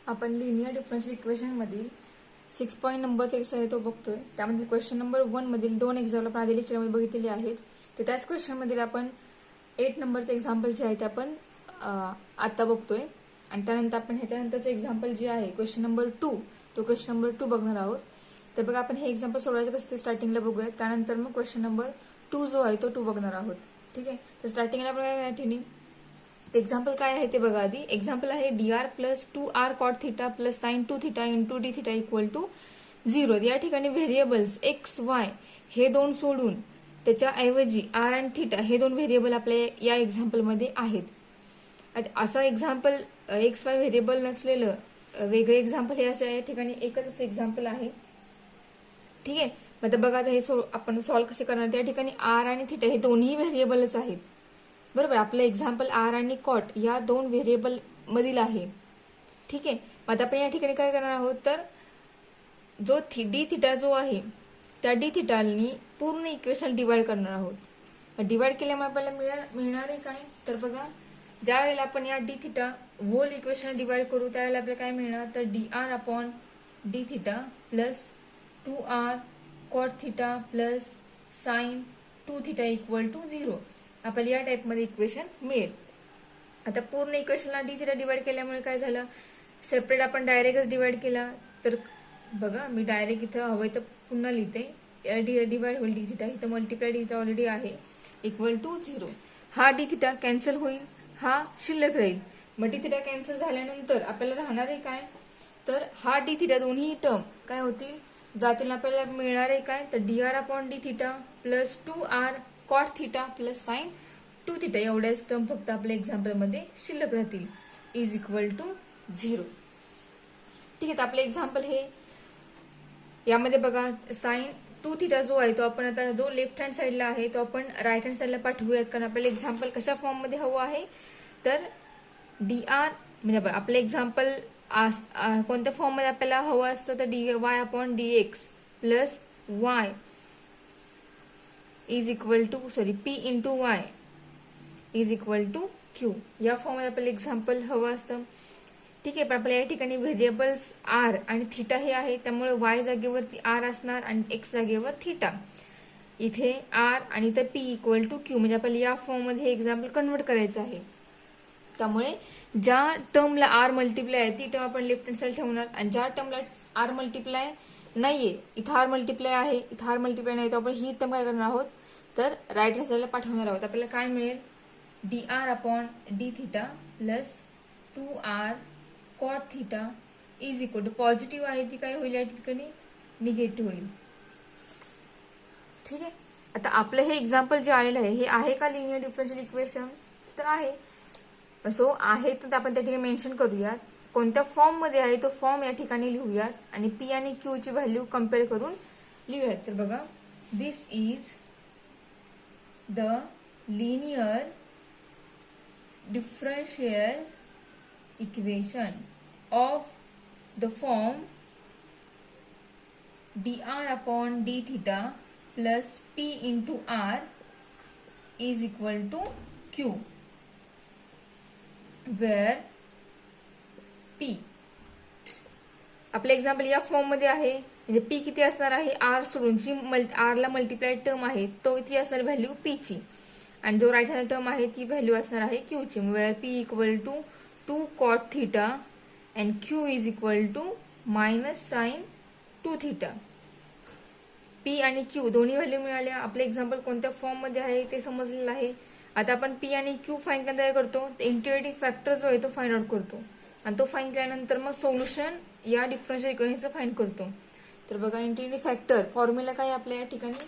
आपण linear differential equation मधील 6 point नंबरचा एक्सरसाइज तो बघतोय. त्यामध्ये क्वेश्चन नंबर 1 मधील 2 एक्झाम्पल आपण आधी लेक्चरमध्ये बघितलेले आहेत. तर त्याच क्वेश्चन मधील आपण 8 नंबरचे एक्झाम्पल जे आहे ते आपण आता बघतोय. आणि त्यानंतर आपण ह्याच्यानंतरचे एक्झाम्पल जे आहे क्वेश्चन नंबर 2 तो क्वेश्चन नंबर 2 बघणार आहोत. तर बघा आपण हे एक्झाम्पल सोडवायचं कसं ते स्टार्टिंगला बघूया. त्यानंतर मग क्वेश्चन नंबर 2 जो आहे तो 2 बघणार आहोत. ठीक आहे. तर स्टार्टिंगला आपण काय ट्युनिंग एक्झाम्पल काय आहे ते बघा आधी. एक्झाम्पल आहे dr plus 2r cot theta plus sine 2 theta into d theta equal to 0. या ठिकाणी व्हेरिएबल्स एक्स वाय हे दोन सोडून त्याच्याऐवजी आर आणि थिटा हे दोन व्हेरिएबल आपल्या या एक्झाम्पल मध्ये आहेत. असं एक्झाम्पल एक्स वाय व्हेरिएबल नसलेलं वेगळे एक्झाम्पल हे असं या ठिकाणी एकच असं एक्झाम्पल आहे. ठीक आहे. मग बघा आता हे आपण सॉल्व्ह कसे करणार. त्या ठिकाणी आर आणि थिटा हे दोन्ही व्हेरिएबलच आहेत. बरोबर. आपलं एक्झाम्पल आर आणि कॉट या दोन व्हेरिएबल मधील आहे. ठीक आहे. मग आता आपण या ठिकाणी काय करणार आहोत तर जो डी थिटा जो आहे त्या डी थिटानी पूर्ण इक्वेशन डिवाइड करणार आहोत. डिवाइड केल्यामुळे आपल्याला मिळणार आहे काय तर बघा ज्या वेळेला आपण या d theta whole equation divide करू त्यावेळेला आपल्याला काय मिळणार तर dr upon D theta plus 2r cot theta plus sine 2 theta equal to 0 आपल्याला या टाइपमध्ये इक्वेशन मिळेल. आता पूर्ण इक्वेशनला डी थिटा डिवाइड केल्यामुळे काय झालं सेपरेट आपण डायरेक्टच डिवाइड केला तर बघा मी डायरेक्ट इथं हवंय तर पुन्हा लिहिते डिवाइड होईल डी थिटा इथं मल्टिप्लाय डी थिटा ऑलरेडी आहे इक्वल टू 0. हा डी थिटा कॅन्सल होईल हा शिल्लक राहील. मग डी थिटा कॅन्सल झाल्यानंतर आपल्याला राहणार आहे काय तर हा डी थिटा दोन्ही टर्म काय होतील जातील. आपल्याला मिळणार आहे काय तर dr upon D theta plus 2r cot theta plus sine 2 theta एवढ्याच टर्म फक्त आपल्या एक्झाम्पल मध्ये शिल्लक राहतील इज इक्वल टू 0. ठीक आहे. तर आपले एक्झाम्पल हे यामध्ये बघा साइन 2 थिटा जो आहे तो आपण आता जो लेफ्ट हँड साइडला आहे तो आपण राईट हँड साइडला पाठवूयात कारण आपल्याला एक्झाम्पल कशा फॉर्म मध्ये हवं आहे तर dr म्हणजे आपलं एक्झाम्पल कोणत्या फॉर्म मध्ये आपल्याला हवं असतं तर dy upon dx plus y is equal to p into y is equal to q या फॉर्म मध्ये आपल्याला एक्झाम्पल हवं असतं. ठीक आहे. पण आपल्या या ठिकाणी व्हेरिएबल्स आर आणि थिटा हे आहे त्यामुळे y जागेवरती आर असणार आणि x जागेवर थिटा. इथे आर आणि इथे p इक्वल टू q म्हणजे आपल्याला या फॉर्म मध्ये हे एक्झाम्पल कन्वर्ट करायचं आहे. त्यामुळे ज्या टर्मला आर मल्टिप्लाय आहे ती टर्म आपण लेफ्ट हँड साइड ठेवणार आणि ज्या टर्मला आर मल्टिप्लाय नाहीये इथं आर मल्टिप्लाय आहे इथं आर मल्टिप्लाय नाही तर आपण ही टर्म काय करणार आहोत तर राईट हँड साइडला पाठवणार आहोत. आपल्याला काय मिळेल dr upon D theta plus 2r cot theta is equal to positive आहे ती काय होईल या ठिकाणी निगेटिव्ह होईल. ठीक आहे. आता आपलं हे एक्झाम्पल जे आलेलं आहे हे आहे का लिनियर डिफरन्शियल इक्वेशन तर आहे. सो आहे तर आपण त्या ठिकाणी मेन्शन करूयात कोणत्या फॉर्म मध्ये आहे तो फॉर्म या ठिकाणी लिहूयात आणि पी आणि क्यू ची व्हॅल्यू कम्पेअर करून लिहूयात. तर बघा this is the linear differential equation of the form dr upon d theta plus p into r is equal to q where p आपले एक्झाम्पल या फॉर्म मध्ये आहे म्हणजे p किती असणार आहे r सोडून जी r ला मल्टिप्लाय टर्म आहे तो इथे असणार व्हॅल्यू p ची आणि जो राईट हँड टर्म आहे ती व्हॅल्यू असणार आहे q ची where p इक्वल to 2 cot theta and q is equal to minus sin 2 theta. p आणि q दोन्ही व्हॅल्यू मिळाल्या. आपले एक्झाम्पल कोणत्या फॉर्म मध्ये आहे ते समजलेलं आहे. आता आपण p आणि q फाइंड करण्याचा काय करतो इंटिग्रेटिंग फॅक्टर जो आहे तो फाइंड आउट करतो आणि तो फाइंड केल्यानंतर मग सोल्युशन या डिफरन्शियल इक्वेशनचं फाइंड करतो. तर बघा इंटिग्रेटिंग फॅक्टर फॉर्म्युला काय आपल्या या ठिकाणी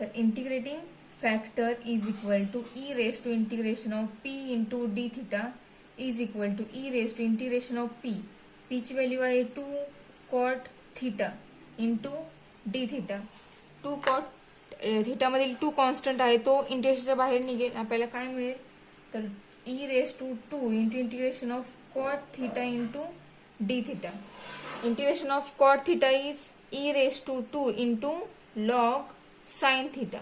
तर integrating factor is equal to e raise to integration of p into d theta is equal to e raise to integration of p ची व्हॅल्यू आहे 2 cot theta into d theta. 2 cot theta मधील 2 constant आहे तो इंटिग्रेशनच्या बाहेर निघेल. आपल्याला काय मिळेल तर e raise to 2 into integration of cot theta into d theta. Integration of cot theta is e raise to 2 into log sine theta.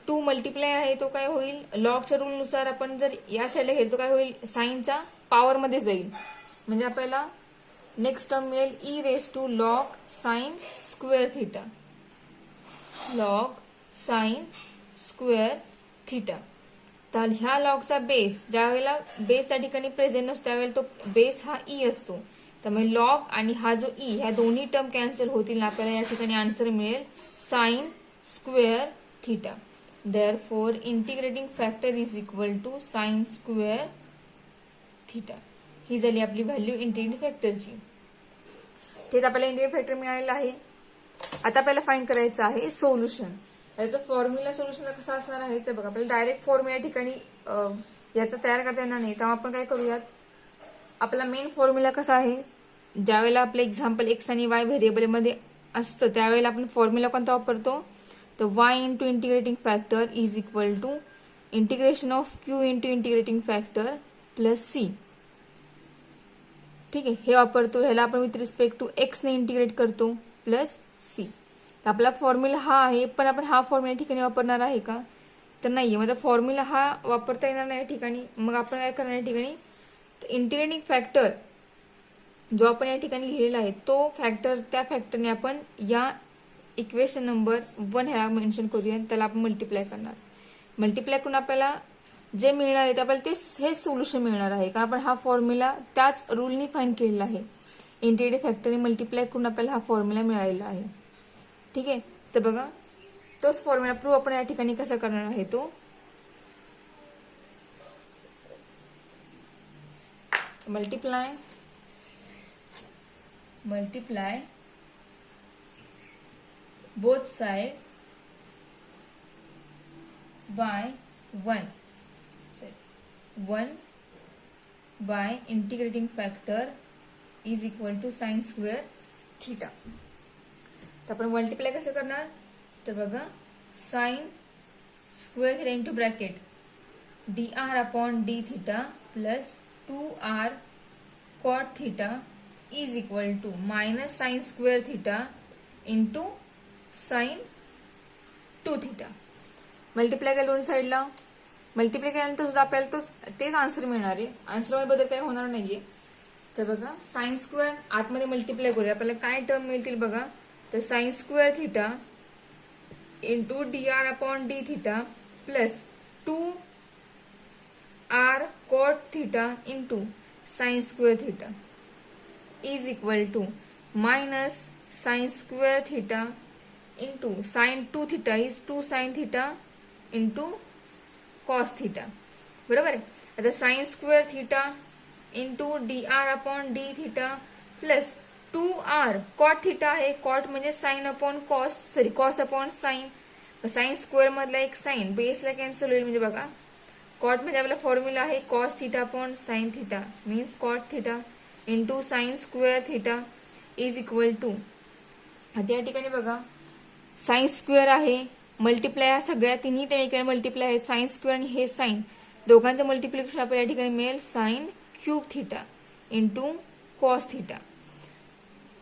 2 multiply आहे तो काय होईल लॉगच्या रूल नुसार आपण जर या साईडला घेतो काय होईल साइनचा पॉवरमध्ये जाईल. म्हणजे आपल्याला नेक्स्ट टर्म मिळेल e raise to log sine square theta. Log sine square theta. तर ह्या लॉगचा बेस, ज्या वेळेला बेस त्या ठिकाणी प्रेझेंट नसतो त्यावेळेला तो बेस हा ई असतो. त्यामुळे लॉग आणि हा जो ई ह्या दोन्ही टर्म कॅन्सल होतील ना, आपल्याला या ठिकाणी आन्सर मिळेल sine square theta. Therefore integrating factor is equal to sine square theta. ही झाली आपली व्हॅल्यू इंटिग्रेटिंग फॅक्टरची. ठीक, आपल्याला इंटिग्रेटिंग फॅक्टर मिळालेला आहे. आता आपल्याला फाइंड करायचं आहे सोल्युशन. याचा फॉर्म्युला सोल्युशनचा कसा असणार आहे तर बघा, आपल्याला डायरेक्ट फॉर्म्युला ठिकाणी याचा तयार करता येणार नाही. तेव्हा आपण काय करूयात, आपला मेन फॉर्म्युला कसा आहे, ज्यावेळेला आपलं एक्झाम्पल एक्स आणि वाय व्हेरिएबलमध्ये असतं त्यावेळेला आपण फॉर्म्युला कोणता वापरतो, तर y into integrating factor is equal to integration of q into integrating factor plus c. ठीक आहे, हे वापरतो. ह्याला आपण विथ रिस्पेक्ट टू एक्स ने इंटिग्रेट करतो प्लस सी. आपला फॉर्म्युला हा आहे, पण आपण हा फॉर्म्युला ठिकाणी वापरणार आहे का तर नाहीये. म्हणजे फॉर्म्युला हा वापरता येणार नाही या ठिकाणी. मग आपण काय करणार या ठिकाणी, इंटिग्रेटिंग फॅक्टर जो आपण या ठिकाणी लिहिलेला आहे तो फॅक्टर, त्या फॅक्टरने आपण या इक्वेशन नंबर 1 ह्याला मेन्शन करूया. त्याला आपण मल्टिप्लाय करणार. मल्टिप्लाय करून आपल्याला जे मिळणार आहे ते आपल्याला हे सोल्युशन मिळणार आहे. का आपण हा फॉर्म्युला त्याच रूलनी फाइंड केलेला आहे. इंटिग्रेटिंग फॅक्टरने मल्टिप्लाय करून आपल्याला हा फॉर्म्युला मिळालेला आहे. ठीक आहे, तर बघा तोच फॉर्म्युला प्रूव्ह आपण या ठिकाणी कसा करणार आहे तो multiply both side by 1 by integrating factor is equal to sine square theta. तर आपण मल्टिप्लाय कसं करणार तर बघा, sine square theta into bracket dr upon D theta plus 2r cot theta is equal to minus sine square theta into sine 2 theta. Multiply केलं दोन साईडला. Multiply केल्यानंतर सुद्धा आपल्याला तेच आन्सर मिळणार आहे. आन्सरमध्ये बदल काही होणार नाहीये. तर बघा, साइन स्क्वेअर आतमध्ये मल्टिप्लाय करूया, आपल्याला काय टर्म मिळतील बघा, तर sine square theta into dr upon D theta plus 2r cot theta into sine square theta is equal to minus sine square theta into sine 2 theta is 2 sine theta into cos theta. बरोबर आहे. आता sine square theta into dr upon D theta plus 2r cot theta आहे. Cot म्हणजे sine upon cos, sorry cos upon sine. Sine square मधला एक sign बेसला cancel होईल. म्हणजे बघा, कॉट म्हणजे आपला फॉर्म्युला आहे cos theta upon sine theta means cot theta into sine square theta is equal to, आता या ठिकाणी बघा साइन स्क्वेअर आहे, मल्टिप्लाय सगळ्या तिन्ही ठिकाणी मल्टिप्लाय आहे. साइन स्क्वेअर आणि हे साइन दोघांचं मल्टिप्लिकेशन आपल्या या ठिकाणी मिळेल sign cube theta into cos theta.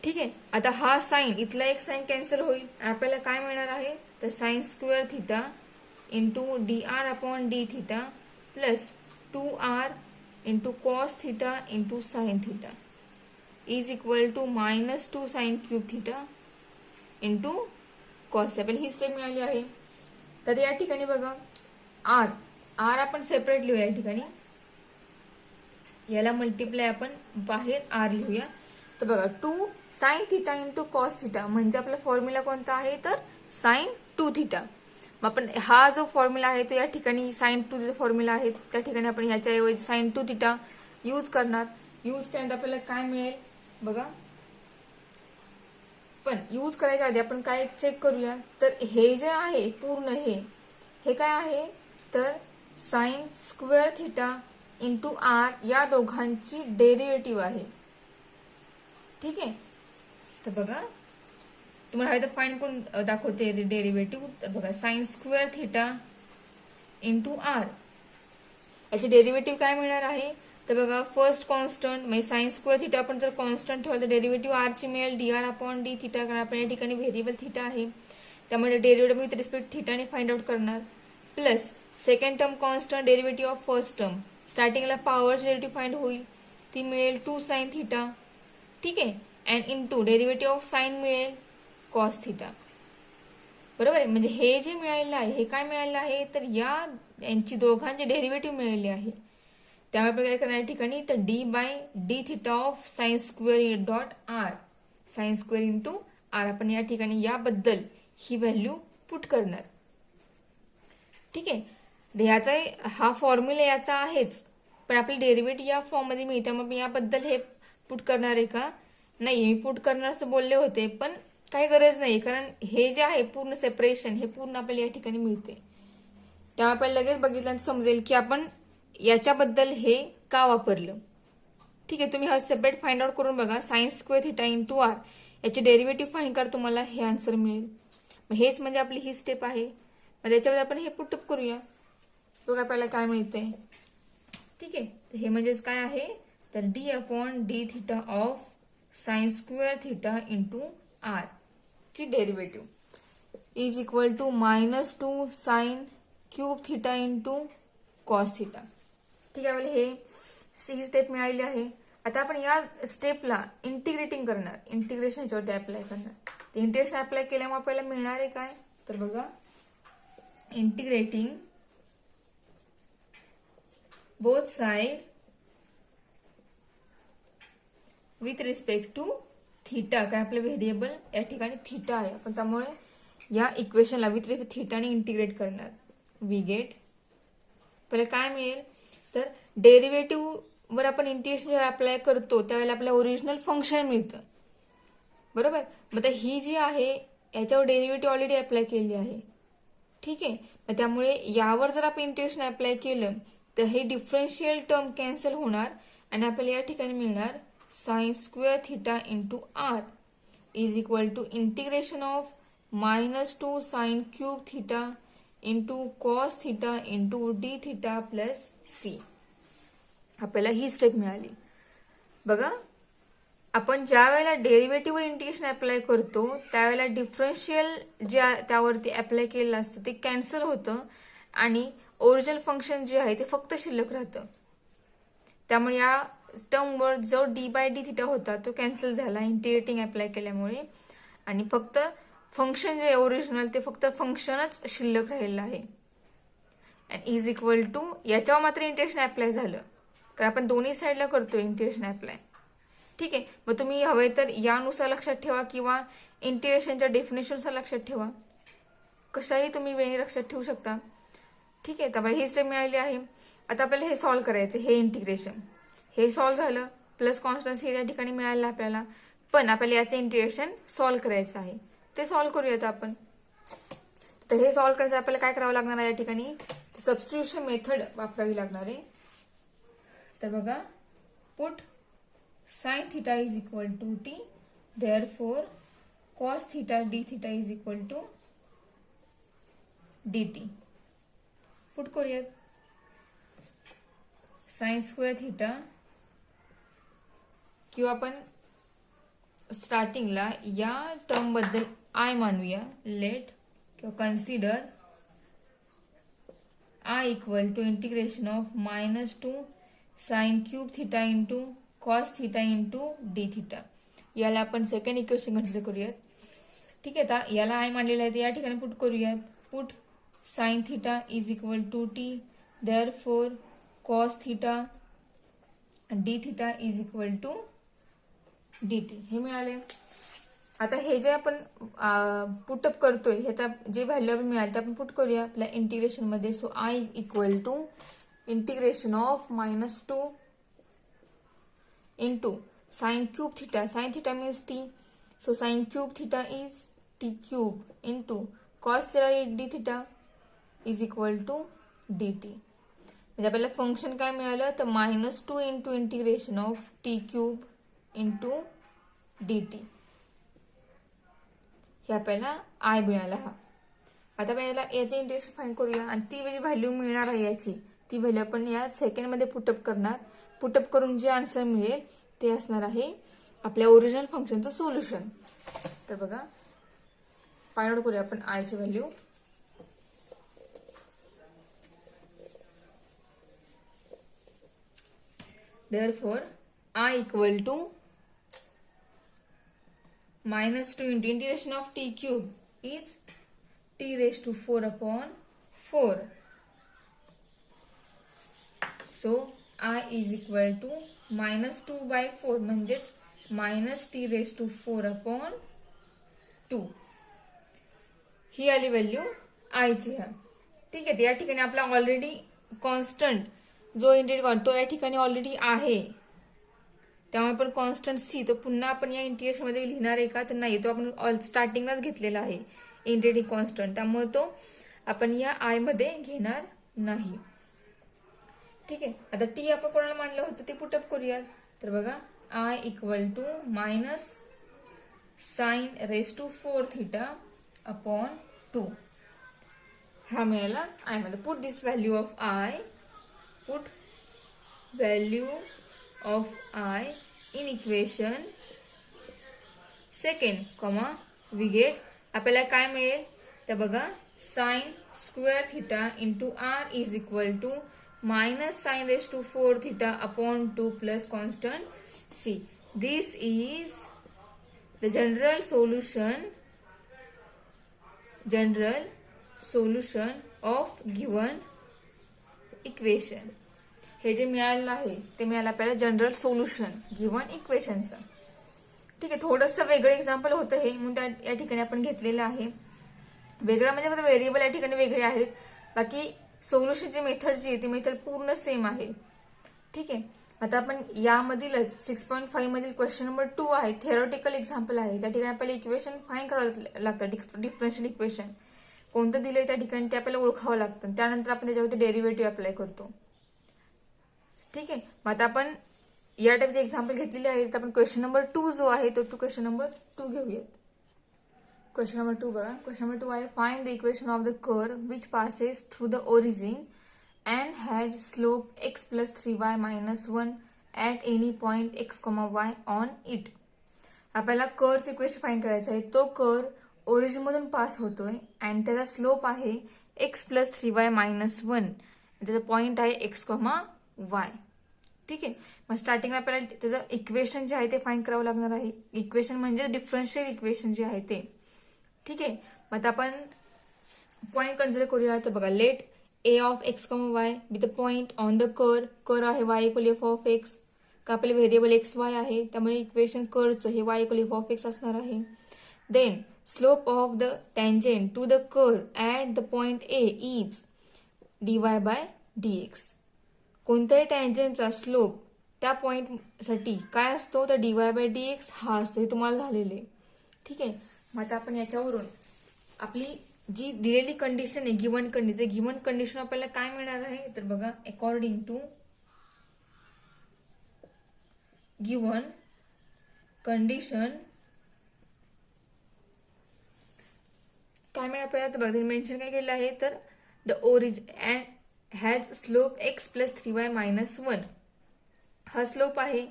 ठीक आहे, आता हा साइन इथला एक साइन कॅन्सल होईल. आपल्याला काय मिळणार आहे तर sine square theta into dr upon D theta plus 2r into cos theta into sine theta is equal to minus 2 sine cube theta into cos. आपल्याला ही स्टेप मिळाली आहे. तर या ठिकाणी बघा, आर आपण सेपरेट लिहूया. या ठिकाणी याला मल्टिप्लाय आपण बाहेर आर लिहूया. तर बघा 2 sine theta into cos theta म्हणजे आपला फॉर्म्युला कोणता आहे तर साइन 2 थिटा. मग आपण हा जो फॉर्म्युला आहे तो या ठिकाणी साइन 2 जो फॉर्म्युला आहे त्या ठिकाणी आपण ह्याच्याऐवजी साइन 2 थिटा यूज करणार. यूज केल्यानंतर आपल्याला काय मिळेल बघा, पण यूज करायच्या आधी आपण काय चेक करूया तर हे जे आहे पूर्ण हे काय आहे तर sine square theta into r या दोघांची डेरिव्हेटिव्ह आहे. ठीक आहे, तर बघा तुम्हाला हवे तर फाइंड करून दाखवते डेरिव्हेटिव्ह. तर बघा sine square theta into r याची डेरिव्हेटिव्ह काय मिळणार आहे तर बघा, फर्स्ट कॉन्स्टंट म्हणजे साइन स्क्वेअर थिटा आपण जर कॉन्स्टंट ठेवलं तर डेरिव्हेटिव्ह आर ची मिळेल dr अपॉन डी थिटा, कारण आपण या ठिकाणी व्हेरिएबल थिटा आहे त्यामुळे डेरिव्हेटिव्ह विथ रिस्पेक्ट थिटाने फाइंड आउट करणार. Plus second term constant derivative of first term, स्टार्टिंगला पॉवरची डेरिव्हेटिव्ह फाइंड होईल ती मिळेल 2 साइन थिटा. ठीक आहे. And into derivative of sine मिळेल कॉस थिटा. बरोबर आहे. म्हणजे हे जे मिळालेलं आहे हे काय मिळालेलं आहे तर यांची दोघांचे डेरिव्हेटिव्ह मिळाले आहे. त्यामुळे आपण काय करणार या ठिकाणी तर d by d theta of sine square dot r, sine square into r आपण या ठिकाणी याबद्दल ही व्हॅल्यू पुट करणार. ठीक आहे. याचा हा फॉर्म्युला याचा आहेच, पण आपले डेरिव्हेटिव्ह या फॉर्म मध्ये मिळते मग मी याबद्दल हे पुट करणार आहे का नाही, मी पुट करणार असं बोलले होते पण काही गरज नाही, कारण हे जे आहे पूर्ण सेपरेशन हे पूर्ण आपल्याला या ठिकाणी मिळते. त्यामुळे आपण लगेच बघितल्यानंतर समजेल की आपण याच्याबद्दल हे का वापरलं. ठीक आहे. तुम्ही हा सेपरेट फाइंड आउट करून बघा. Sine square theta into r याचे डेरिव्हेटिव्ह फाइंड करा, तुम्हाला हे आन्सर मिळेल. मग हेच म्हणजे आपली ही स्टेप आहे. मग त्याच्यावर आपण हे पुटअप करूया, बघा आपल्याला काय मिळतंय. ठीक आहे. हे म्हणजेच काय आहे तर D upon D theta of sine square theta into R ची derivative is equal to -2 sine cube theta into cos theta. ठीक आहे. हे ही स्टेप मिळालेली आहे. आता आपण या स्टेपला इंटिग्रेटिंग करणार, इंटिग्रेशन याच्यावरती अप्लाय करणार. इंटिग्रेशन अप्लाय केल्यामुळे आपल्याला मिळणार आहे काय तर बघा integrating both side with respect to theta, कारण आपलं व्हेरिएबल या ठिकाणी थिटा आहे. आपण त्यामुळे या इक्वेशनला विथ रिस्पेक्ट थिटाने इंटिग्रेट करणार. वी गेट पहिले काय मिळेल तर डेरिव्हेटिव्ह वर आपण इंटिग्रेशन जेव्हा अप्लाय करतो त्यावेळेला आपल्याला ओरिजिनल फंक्शन मिळतं. बरोबर. मग ही जी आहे याच्यावर डेरिव्हेटिव्ह ऑलरेडी अप्लाय केलेली आहे. ठीक आहे. मग त्यामुळे यावर जर आपण इंटिग्रेशन अप्लाय केलं तर हे डिफरन्शियल टर्म कॅन्सल होणार आणि आपल्याला या ठिकाणी मिळणार sine square theta into r is equal to integration of -2 sine cube theta into cos theta into d theta plus c. आपल्याला ही स्टेप मिळाली. बघा आपण ज्या वेळेला डेरिव्हेटिव्ह इंटिग्रेशन अप्लाय करतो त्यावेळेला डिफरन्शियल जे त्यावरती अप्लाय केलेलं असतं ते कॅन्सल होतं आणि ओरिजिनल फंक्शन जे आहे ते फक्त शिल्लक राहतं. त्यामुळे या टर्मवर जो डी बाय डी थिटा होता तो कॅन्सल झाला इंटिग्रेटिंग अप्लाय केल्यामुळे आणि फक्त फंक्शन जे ओरिजिनल ते फक्त फंक्शनच शिल्लक राहिलेलं आहे. अँड इज इक्वल टू याच्यावर मात्र इंटिग्रेशन अप्लाय झालं कारण आपण दोन्ही साईडला करतोय इंटिग्रेशन अप्लाय. ठीक आहे. मग तुम्ही हवे तर यानुसार लक्षात ठेवा किंवा इंटिग्रेशनच्या डेफिनेशननुसार लक्षात ठेवा, कशाही तुम्ही वेळी लक्षात ठेवू शकता. ठीक आहे. तर ही स्टेप मिळाली आहे. आता आपल्याला हे सॉल्व्ह करायचं, हे इंटिग्रेशन हे सॉल्व्ह झालं प्लस कॉन्स्टन्स हे या ठिकाणी मिळालं आपल्याला, पण आपल्याला याचं इंटिग्रेशन सॉल्व्ह करायचं आहे. ते सॉल्व्ह करूयात आपण. तर हे सॉल्व्ह करायचं आपल्याला काय करावं लागणार आहे या ठिकाणी सबस्टिट्यूशन मेथड वापरावी लागणार आहे. तर बघा put sin theta is equal to t, therefore cos theta d theta is equal to dt. Put करूयात. साइन स्क्वेअर थिटा किंवा आपण स्टार्टिंगला या टर्म बद्दल आय मानूया, लेट किंवा consider I equal to integration of -2 sine cube theta into cos theta into d theta. याला आपण सेकंड इक्वेशन कन्सिडर करूयात. ठीक आहे. आता याला आय मानलेलं आहे या ठिकाणी पुट करूयात. Put sine theta is equal to t, therefore cos theta d theta is equal to d t. हे मिळाले. आता हे जे आपण पुटअप करतोय हे जे व्हॅल्यू आपण मिळाली ते आपण पुट करूया आपल्या इंटिग्रेशन मध्ये. So I equal to integration of -2 into sine cube theta. Sine theta means t, so sine cube theta is t cube into cos theta d theta is equal to dt. म्हणजे आपल्याला function काय मिळालं तर -2 into integration of t cube into dt हे आपल्याला I मिळाला. हा आता आपल्याला याचे इंटिग्रेशन फाइंड करूया आणि ती जी व्हॅल्यू मिळणार आहे याची ती व्हॅल्यू आपण या सेकंड मध्ये पुटअप करणार. पुटअप करून जे आन्सर मिळेल ते असणार आहे आपल्या ओरिजिनल फंक्शनचं सोल्युशन. तर बघा फाइंड आउट करूया आपण आय ची value. Therefore I equal to minus 2 into integration of t cube is t raised to 4 upon 4. So I is equal to minus 2 by 4 म्हणजेच minus t raised to 4 upon 2. ही आली value I ची ह्या. ठीक आहे. या ठिकाणी आपला ऑलरेडी कॉन्स्टंट जो इंटिग्रेट तो या ठिकाणी ऑलरेडी आहे, त्यामुळे पण कॉन्स्टंट सी तो पुन्हा आपण या इंटिग्रेशन मध्ये लिहिणार आहे का, तर नाही, तो आपण स्टार्टिंगलाच घेतलेला आहे इंटिग्रेटिंग कॉन्स्टंट, त्यामुळे तो आपण या आय मध्ये घेणार नाही. ठीक आहे. आता टी आपण कोणाला मानलं होतं ते पुटअप करूयात. तर बघा I equal to minus sine raise to 4 theta upon 2 हा मिळाला आय मध्ये. Put this value of I, put value of I in equation second comma we get आपल्याला काय मिळेल तर बघा sine square theta into r is equal to minus sin raised to 4 theta upon 2 plus constant c. This is the general solution of given equation. हे जे मिळालेलं आहे ते मिळालं आपल्याला जनरल सोल्युशन गिवन इक्वेशनचं. ठीक आहे. थोडंसं वेगळं एक्झाम्पल होतं हे, म्हणून या ठिकाणी आपण घेतलेलं आहे. वेगळं म्हणजे फक्त व्हेरिएबल या ठिकाणी वेगळे आहेत, बाकी सोल्युशनची मेथड जी आहे ती मेथड पूर्ण सेम आहे. ठीक आहे. आता आपण यामधीलच 6.5 मधील क्वेश्चन नंबर 2 आहे, थेरोटिकल एक्झाम्पल आहे. त्या ठिकाणी आपल्याला इक्वेशन फाईंड करावं लागतं, डिफरन्शियल इक्वेशन कोणतं दिलंय त्या ठिकाणी ते आपल्याला ओळखावं लागतं. त्यानंतर आपण त्याच्यावरती डेरिव्हेटिव्ह अप्लाय करतो. ठीक आहे. मग आता आपण या टाईपचे एक्झाम्पल घेतलेले आहेत, तर आपण क्वेश्चन नंबर 2 जो आहे तो क्वेश्चन नंबर 2 घेऊयात. Question number 2 बघा. Question number 2 आहे find the equation of the curve which passes through the origin and has slope x plus 3y minus 1 at any point x, y on it. आपल्याला कर्वचं equation find करायचं आहे. तो curve origin मधून pass होतोय आणि त्याचा slope आहे x plus 3y minus 1. त्याचा पॉइंट आहे x, y. ठीक आहे. मग स्टार्टिंगला आपल्याला त्याचं इक्वेशन जे आहे ते फाइंड करावं लागणार आहे. इक्वेशन म्हणजे डिफरन्शियल इक्वेशन जे आहे ते. ठीक आहे. मग आता आपण पॉइंट कन्सिडर करूया. तर बघा let A of X comma Y be the point on the curve आहे Y equal F of X. का आपले व्हेरिएबल एक्स वाय आहे, त्यामुळे इक्वेशन कर्वचं हे y equal F of x असणार आहे. Then slope of the tangent to the curve at the point A is dy by dx. कोणत्याही टँजेंटचा स्लोप त्या पॉइंट साठी काय असतो तर dy बाय dx हा असतो. हे तुम्हाला झालेले. ठीक आहे. मग आता आपण याच्यावरून आपली जी दिलेली कंडिशन आहे गिवन कंडिशन, गिवन कंडिशन आपल्याला काय मिळणार आहे तर बघा अकॉर्डिंग टू गिवन कंडिशन काय मिळालं आपल्याला तर बघा मेन्शन काय केलं आहे तर the origin has slope x plus 3y minus 1 हा स्लोप आहे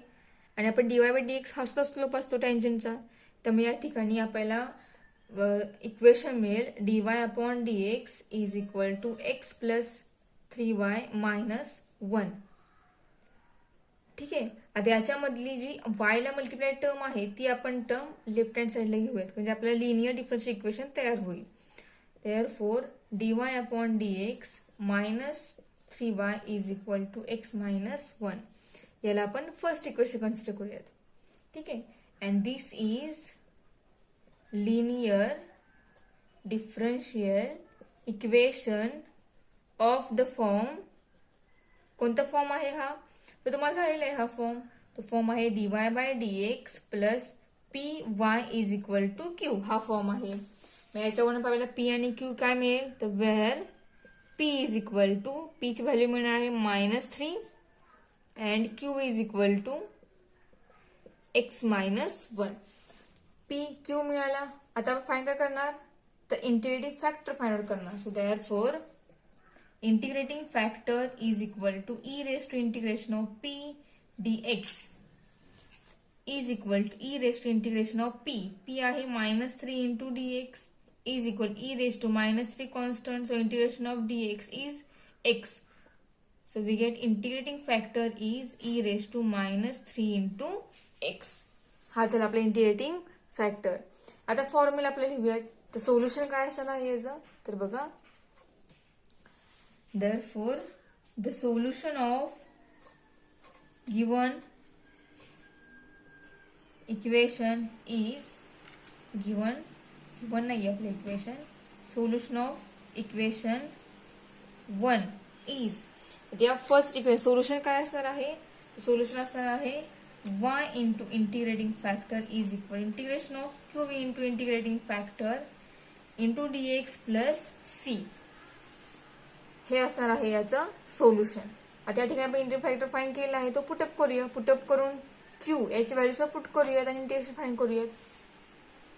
आणि आपण dy बाय dx हा सुद्धा स्लोप असतो टँजंटचा. त्यामुळे या ठिकाणी आपल्याला इक्वेशन मिळेल dy upon dx is equal to x plus 3y minus 1. ठीक आहे. आता याच्यामधली जी y ला मल्टिप्लाय टर्म आहे ती आपण टर्म लेफ्ट हँड साइडला घेऊयात, म्हणजे आपल्याला लिनियर डिफरन्शियल इक्वेशन तयार होईल. Therefore dy upon dx minus 3y is equal to x minus 1. याला आपण फर्स्ट इक्वेशन कन्सिडर करूयात. ठीक आहे. And this is linear differential equation of the form. कोणता फॉर्म आहे हा तो तुम्हाला झालेला आहे. हा फॉर्म तो फॉर्म आहे dy by dx plus p y is equal to q. हा फॉर्म आहे. मग याच्यावरून आपल्याला पी आणि क्यू काय मिळेल तर where p is equal to p ची व्हॅल्यू मिळणार आहे -3 and q is equal to x minus 1. P q मिळाला. आता आपण फाइंड काय करणार तर इंटिग्रेटिंग फॅक्टर फाइंड आउट करणार. So therefore integrating factor is equal to e raise to integration of p dx is equal to e raise to integration of p. P आहे -3 into dx is equal e raise to -3 constant. So integration of dx is x. So we get integrating factor is e raised to minus 3 into x. हा झाला आपला integrating factor. आता formula आपल्याला लिहूयात. तर solution काय असणार आहे याचं, तर बघा, therefore the solution of given equation is given नाही आपलं equation, solution of equation 1 is, या फर्स्ट इक्वेशन सोल्युशन काय असणार आहे, सोल्युशन असणार आहे y into integrating factor is equal integration of q into integrating factor into dx plus c. हे असणार आहे याचं सोल्युशन. आता या ठिकाणी आपण इंटिग्रेटिंग फॅक्टर फाइंड केलेला आहे, तो पुटअप करूया. पुटअप करून q याची व्हॅल्यू पुट करूयात आणि इंटिग्रेशन फाइंड करूयात.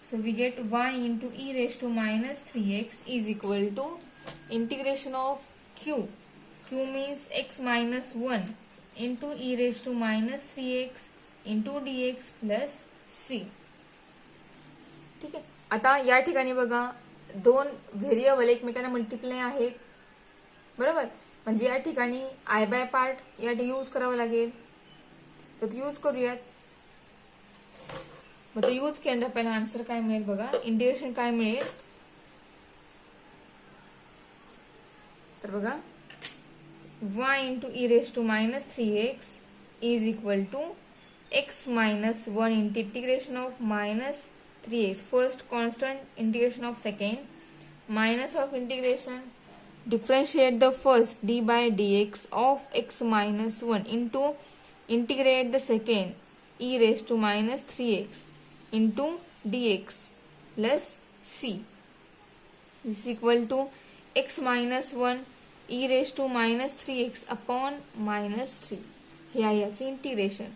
So we get y into e raise to minus 3x is equal to integration of q. q means x minus 1 into e raise to minus 3x into dx plus c. ठीक आहे. आता या ठिकाणी बघा, दोन variable एकमेकांना multiply आहेत, बरोबर. म्हणजे या ठिकाणी आय बाय पार्ट या यूज करावा लागेल. तर यूज करूयात. मग तो यूज केल्यानंतर आपल्याला आन्सर काय मिळेल बघा, इंटिग्रेशन काय मिळेल, तर बघा, y into e raise to minus 3x is equal to x minus 1 into integration of minus 3x first constant integration of second minus of integration differentiate the first d by dx of x minus 1 into integrate the second e raised to minus 3x into dx plus c is equal to x minus 1 e raised to minus 3x upon minus 3. हे आहे याचे integration.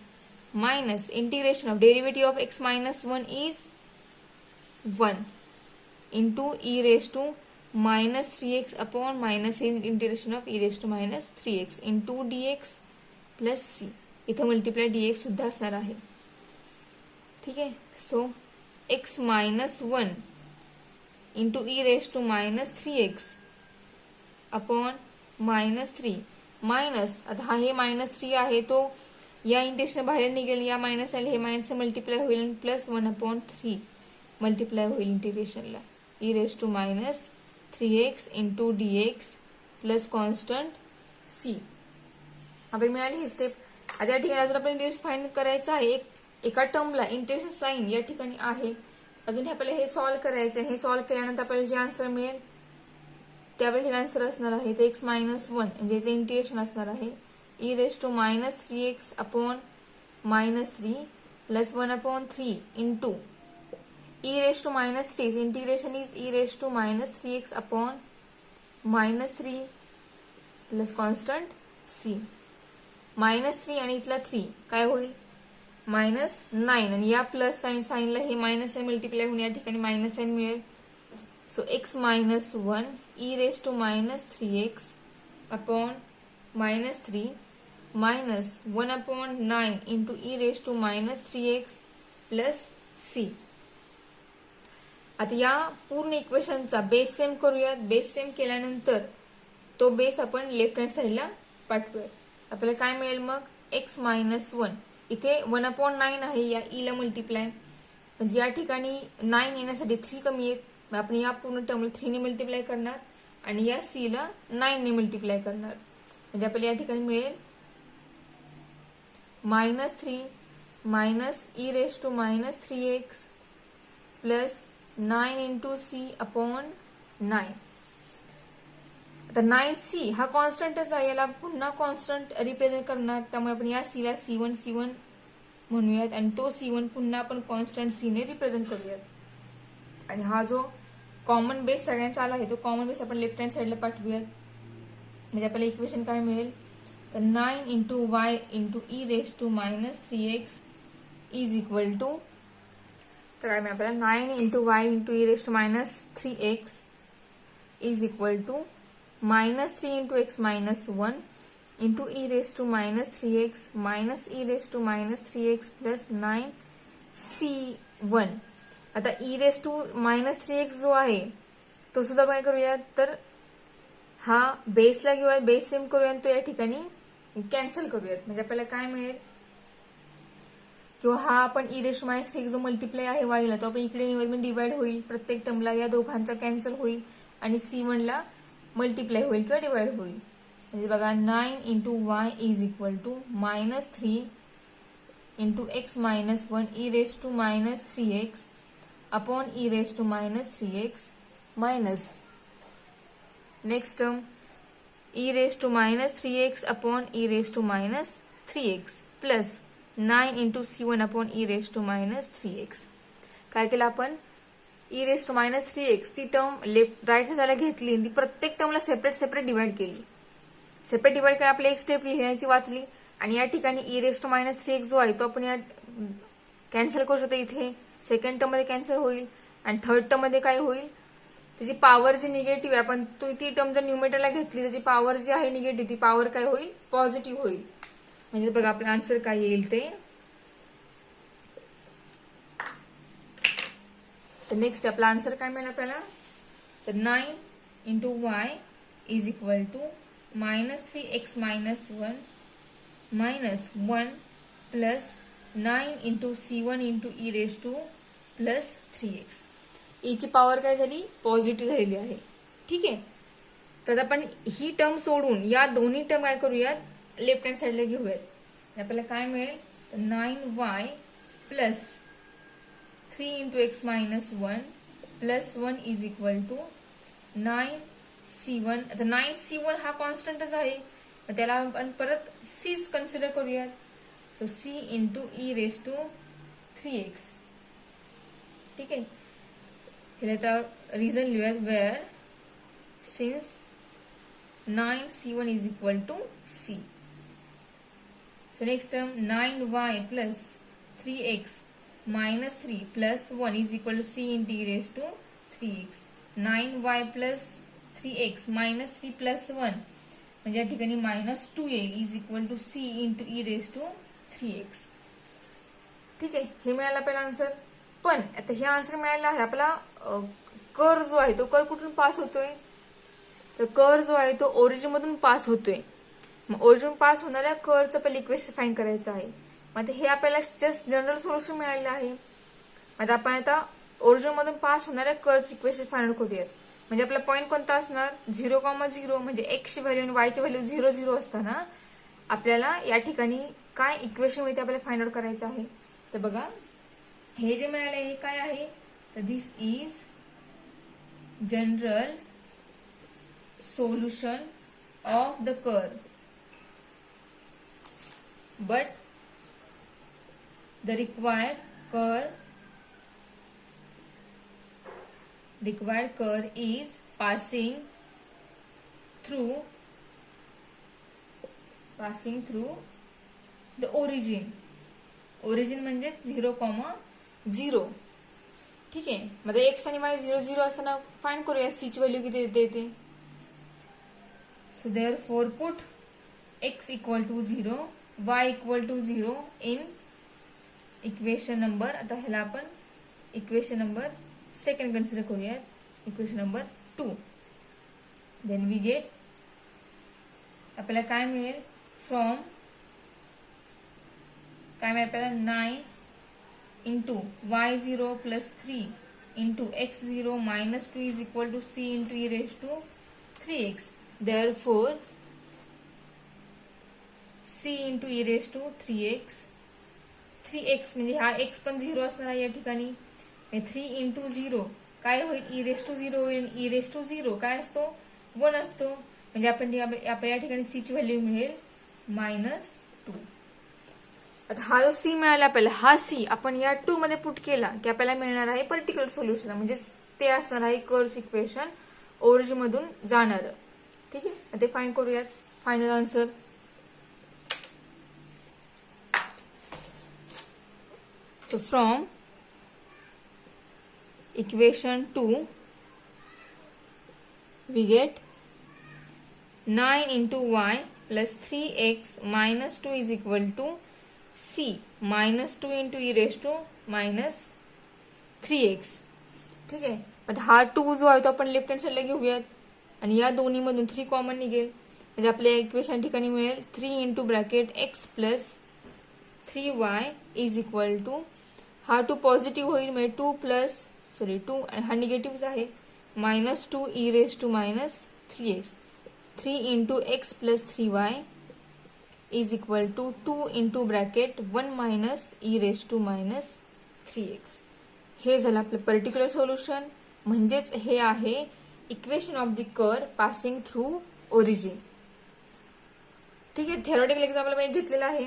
Minus integration of derivative of x minus 1 is 1 into e raised to minus 3x upon minus integration of e raised to minus 3x into dx plus c. इथं multiply dx सुद्धा असणार आहे. ठीक आहे. So x minus 1 into e raise to minus 3x upon minus 3 minus, आता हा हे minus 3 आहे तो या इंटिग्रेशन बाहेर निघेल, या मायनस आले, हे मायनस मल्टिप्लाय होईल प्लस 1 अपॉन 3 मल्टिप्लाय होईल इंटिग्रेशनला e raise to minus 3x into dx plus constant c. आपल्याला मिळाली ही स्टेप. आता या ठिकाणी अजून आपण इंटिग्रेशन फाइंड करायचं आहे. एका टर्मला इंटिग्रेशन साइन या ठिकाणी आहे. अजून हे आपल्याला हे सॉल्व्ह करायचं आहे. हे सॉल्व्ह केल्यानंतर आपल्याला जे आन्सर मिळेल ते आपल्याला आन्सर असणार आहे ते x मायनस 1 म्हणजे जे इंटिग्रेशन असणार आहे e raise to minus 3x upon minus 3 plus 1 upon 3 into e raised to minus 3. Integration is e raised to minus 3x upon minus 3 plus constant c. Minus 3 आणि इथला 3 काय होईल, मायनस 9 आणि या प्लस साइनला हे मायनस साइन मल्टिप्लाय होऊन या ठिकाणी मायनस साइन मिळेल. So x minus 1 e raised to minus 3x upon minus 3 minus 1 upon 9 into e raised to minus 3x plus c. आता या पूर्ण इक्वेशनचा बेस सेम करूयात. बेस सेम केल्यानंतर तो बेस आपण लेफ्ट हँड साइडला पाठवूयात. आपल्याला काय मिळेल मग, x मायनस 1 इथे 1/9 आहे, या e ला मल्टिप्लाय, म्हणजे या ठिकाणी 9 येण्यासाठी 3 कमी आहेत. आपण या पूर्ण टर्मला 3 ने मल्टिप्लाय करणार आणि या c ला 9 ने मल्टिप्लाय करणार. म्हणजे आपल्याला या ठिकाणी मिळेल minus 3 minus e raise to minus 3x plus 9 into c upon 9. आता 9c हा कॉन्स्टंटच आहे, याला पुन्हा कॉन्स्टंट रिप्रेझेंट करणार, त्यामुळे आपण या c ला c1 म्हणूयात आणि तो c1 पुन्हा आपण कॉन्स्टंट c ने रिप्रेझेंट करूयात. आणि हा जो कॉमन बेस सगळ्यांचा आला आहे तो कॉमन बेस आपण लेफ्ट हँड साइडला पाठवूयात. म्हणजे आपल्याला इक्वेशन काय मिळेल, तर 9 into y into e raise to minus 3x is equal to, तर काय मिळेल आपल्याला 9 into y into e raise to minus 3x is equal to minus 3 into x minus 1 into e raise to minus 3x minus e raise to minus 3x plus 9c1. आता e raise to minus 3x जो आहे तो सुद्धा काय करूयात, तर हा बेसला घेऊयात, बेस सेम करूयात, तो या ठिकाणी कॅन्सल करूयात. म्हणजे आपल्याला काय मिळेल, किंवा हा आपण e⁻³ जो मल्टिप्लाय आहे वायला तो आपण इकडे निवडून डिवाइड होईल, प्रत्येक टर्मला या दोघांचा कॅन्सल होईल आणि C1 ला मल्टिप्लाय होईल किंवा डिवाइड होईल. म्हणजे बघा 9 into y is equal to -3 into x minus 1 e⁻³ upon e⁻³ minus next term e⁻³ upon e⁻³ plus 9 into C1 upon e⁻³ काय केलं आपण, e⁻³ ती टर्म लेफ्ट राईट साईडला घेतली आणि ती प्रत्येक टर्मला सेपरेट डिवाइड केली. सेपरेट डिवाइड करून आपली एक स्टेप लिहिण्याची वाचली आणि या ठिकाणी e⁻³ जो आहे तो आपण या कॅन्सल करू शकतो. इथे सेकंड टर्म मध्ये कॅन्सल होईल आणि थर्ड टर्म मध्ये काय होईल, त्याची पॉवर जी निगेटिव्ह आहे, आपण ती टर्म जर न्यूमेटरला घेतली त्याची पॉवर जी आहे निगेटिव्ह, ती पॉवर काय होईल, पॉझिटिव्ह होईल. म्हणजे बघा आपलं आन्सर काय येईल ते. तर नेक्स्ट आपला आन्सर काय मिळेल आपल्याला, तर 9 into y is equal to -3x minus 1 minus 1 plus 9 into C1 into e⁻³ ची पॉवर काय झाली, पॉझिटिव्ह झालेली आहे. ठीक आहे. तर आपण ही टर्म सोडून या दोन्ही टर्म काय करूयात, लेफ्ट हँड साईडला घेऊयात. आपल्याला काय मिळेल, तर 9y plus 3 into x minus 1 plus 1 is equal to 9C1. आता 9C1 हा कॉन्स्टंटच आहे, त्याला आपण परत c's कन्सिडर करूयात. So c into e⁻³x. ठीक आहे. हे आता रिझन लिहूयात, where since 9C1 is equal to c. So next term 9y plus 3x minus 3 plus 1 is equal to c into e⁻³x. 9y plus 3x minus 3 plus 1 म्हणजे या ठिकाणी -2 येईल is equal to c into e⁻³x. ठीक आहे. हे मिळालं आपल्याला answer. पण आता हे आन्सर मिळालं आहे, आपला कर्व जो आहे तो कर्व कुठून पास होतोय, तर कर्व जो आहे तो ओरिजिन मधून पास होतोय. मग ओरिजिन पास होणाऱ्या कर्वचं पहिले इक्वेशन फाइंड करायचं आहे. मग हे आपल्याला जस्ट जनरल सोल्युशन मिळालेलं आहे. आता आपण आता ओरिजिन मधून पास होणाऱ्या कर्वचं इक्वेशन फाइंड करूयात. म्हणजे आपला पॉईंट कोणता असणार, 0,0 म्हणजे x ची व्हॅल्यू आणि y ची व्हॅल्यू 0,0 असताना आपल्याला या ठिकाणी काय इक्वेशन मिळते आपल्याला फाइंड आउट करायचं आहे. तर बघा हे जे मिळाले हे काय आहे, तर this is general solution of the curve. But the required curve is passing through the origin. Origin म्हणजे 0,0. ठीक आहे. म्हणजे x आणि y 0,0 असताना फाइंड करूया c ची व्हॅल्यू किती येते. So therefore put x equal to 0 y equal to 0 in equation number, आता ह्याला आपण इक्वेशन नंबर सेकंड कन्सिडर करूयात, equation number 2. Then we get, आपल्याला काय मिळेल, फ्रॉम काय मिळेल आपल्याला 9 into y0 plus 3 into x0 minus 2 is equal to c into e⁻³x. Therefore c into e⁻³x, 3x म्हणजे हा x पण 0 असणार आहे या ठिकाणी. 3 इंटू 0 काय होईल, e⁻0 होईल. e⁻0 काय असतो, 1 असतो. म्हणजे आपण या ठिकाणी c ची व्हॅल्यू मिळेल -2. आता हा जो c मिळाला आपल्याला, हा c आपण या 2 मध्ये पुट केला की आपल्याला मिळणार आहे पर्टिक्युलर सोल्युशन. म्हणजे ते असणार आहे कर्व इक्वेशन ओरिजिन मधून जाणार. ठीक आहे. ते फाइंड करूयात final answer. So from equation 2 we get 9 into y plus 3x minus 2 is equal to c minus 2 into e⁻³ 3x. ठीक आहे. आता हा 2 जो आहे तो आपण लेफ्ट हँड साईडला घेऊयात. आणि या दोन्हीमधून 3 कॉमन निघेल, म्हणजे आपल्या इक्वेशन ठिकाणी मिळेल 3 into bracket x plus 3y is equal to, हा 2 पॉझिटिव्ह होईल म्हणजे 2 आणि हा निगेटिव्ह आहे -2 e raise to -3x, 3 into x plus 3y is equal to 2 into bracket 1 - e raise to -3x. हे झालं आपलं पर्टिक्युलर सोल्युशन, म्हणजेच हे आहे equation of the curve passing through origin. ठीक आहे, थेरोटिकल एक्झाम्पल आपण घेतलेला आहे.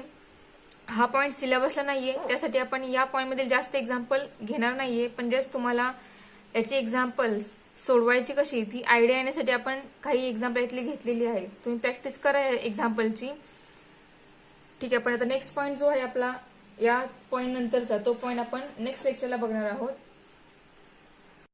हा पॉईंट सिलेबसला नाहीये, त्यासाठी आपण या पॉईंटमध्ये जास्त एक्झाम्पल घेणार नाहीये, पण जस्ट तुम्हाला याची एक्झाम्पल्स सोडवायची कशी ती आयडिया येण्यासाठी आपण काही एक्झाम्पल इथली घेतलेली आहे. तुम्ही प्रॅक्टिस करा एक्झाम्पलची. ठीक आहे, पण आता नेक्स्ट पॉईंट जो आहे आपला या पॉईंट नंतरचा, तो पॉईंट आपण नेक्स्ट लेक्चरला बघणार आहोत.